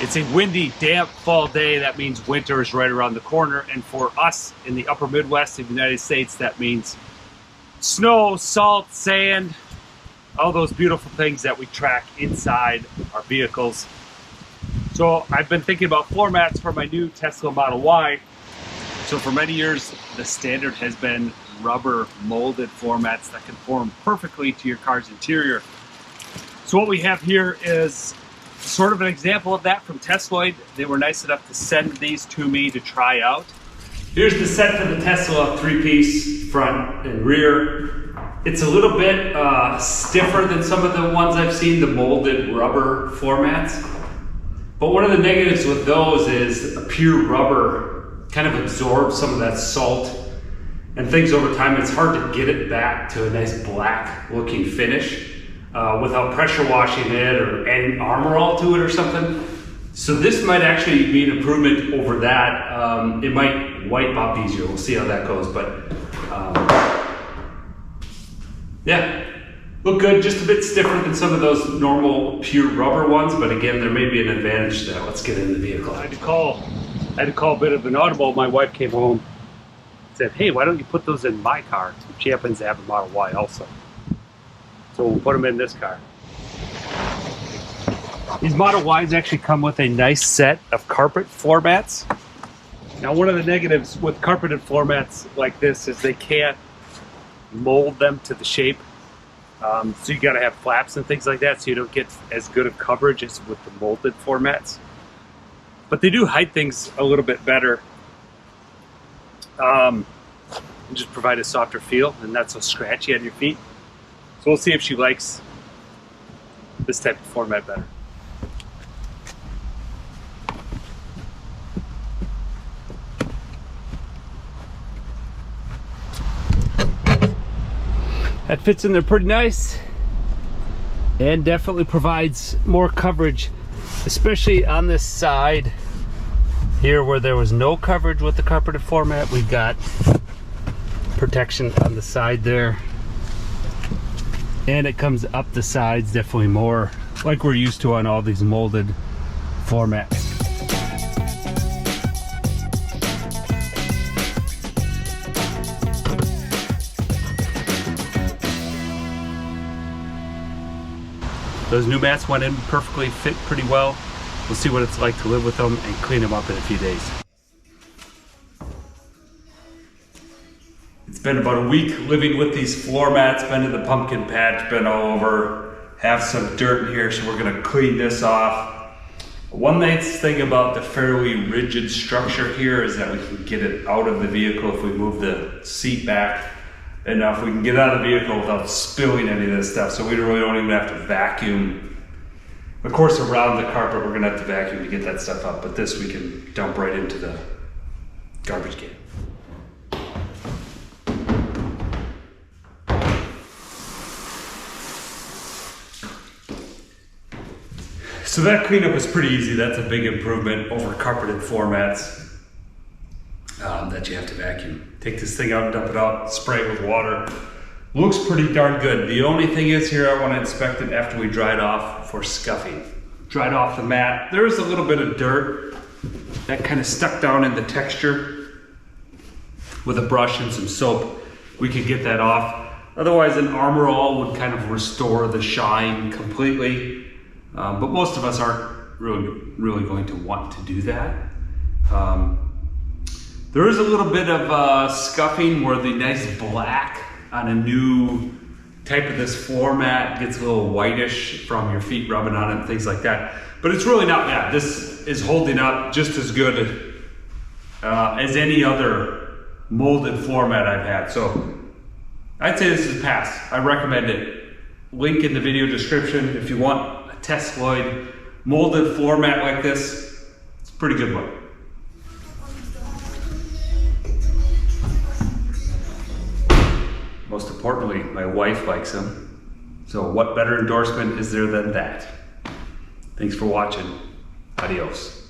It's a windy, damp fall day. That means winter is right around the corner. And for us in the upper Midwest of the United States, that means snow, salt, sand, all those beautiful things that we track inside our vehicles. So I've been thinking about floor mats for my new Tesla Model Y. So for many years, the standard has been rubber molded floor mats that conform perfectly to your car's interior. So what we have here is sort of an example of that from Tesloid. They were nice enough to send these to me to try out. Here's the set for the Tesla, 3-piece front and rear. It's a little bit stiffer than some of the ones I've seen, the molded rubber floor mats. But one of the negatives with those is a pure rubber kind of absorbs some of that salt and things over time. It's hard to get it back to a nice black looking finish without pressure washing it or adding Armor All to it or something. So this might actually be an improvement over that. It might wipe up easier. We'll see how that goes. But yeah, look good. Just a bit stiffer than some of those normal pure rubber ones. But again, there may be an advantage to that. Let's get in the vehicle. I had to call a bit of an audible. My wife came home and said, hey, why don't you put those in my car? She happens to have a Model Y also. So we'll put them in this car. These Model Ys actually come with a nice set of carpet floor mats. Now, one of the negatives with carpeted floor mats like this is they can't mold them to the shape. So you got to have flaps and things like that so you don't get as good of coverage as with the molded floor mats. But they do hide things a little bit better. And just provide a softer feel and not so scratchy on your feet. So we'll see if she likes this type of floor mat better. That fits in there pretty nice and definitely provides more coverage, especially on this side here where there was no coverage with the carpeted floor mat. We've got protection on the side there. And it comes up the sides definitely more like we're used to on all these molded floor mats. Those new mats went in perfectly, fit pretty well. We'll see what it's like to live with them and clean them up in a few days. It's been about a week living with these floor mats, been in the pumpkin patch, been all over, have some dirt in here, so we're gonna clean this off. One nice thing about the fairly rigid structure here is that we can get it out of the vehicle if we move the seat back enough. We can get out of the vehicle without spilling any of this stuff, so we really don't even have to vacuum. Of course, around the carpet, we're gonna have to vacuum to get that stuff up, but this we can dump right into the garbage can. So that cleanup was pretty easy. That's a big improvement over carpeted floor mats that you have to vacuum. Take this thing out and dump it out, spray it with water. Looks pretty darn good. The only thing is here, I want to inspect it after we dry it off for scuffing. Dried off the mat. There's a little bit of dirt that kind of stuck down in the texture. With a brush and some soap, we could get that off. Otherwise, an Armor All would kind of restore the shine completely. But most of us aren't really going to want to do that. There is a little bit of scuffing where the nice black on a new type of this floor mat gets a little whitish from your feet rubbing on it and things like that. But it's really not bad. This is holding up just as good as any other molded floor mat I've had. So I'd say this is a pass. I recommend it. Link in the video description if you want a Tesloid molded floor mat like this. It's a pretty good one. Most importantly, my wife likes them. So what better endorsement is there than that? Thanks for watching. Adios.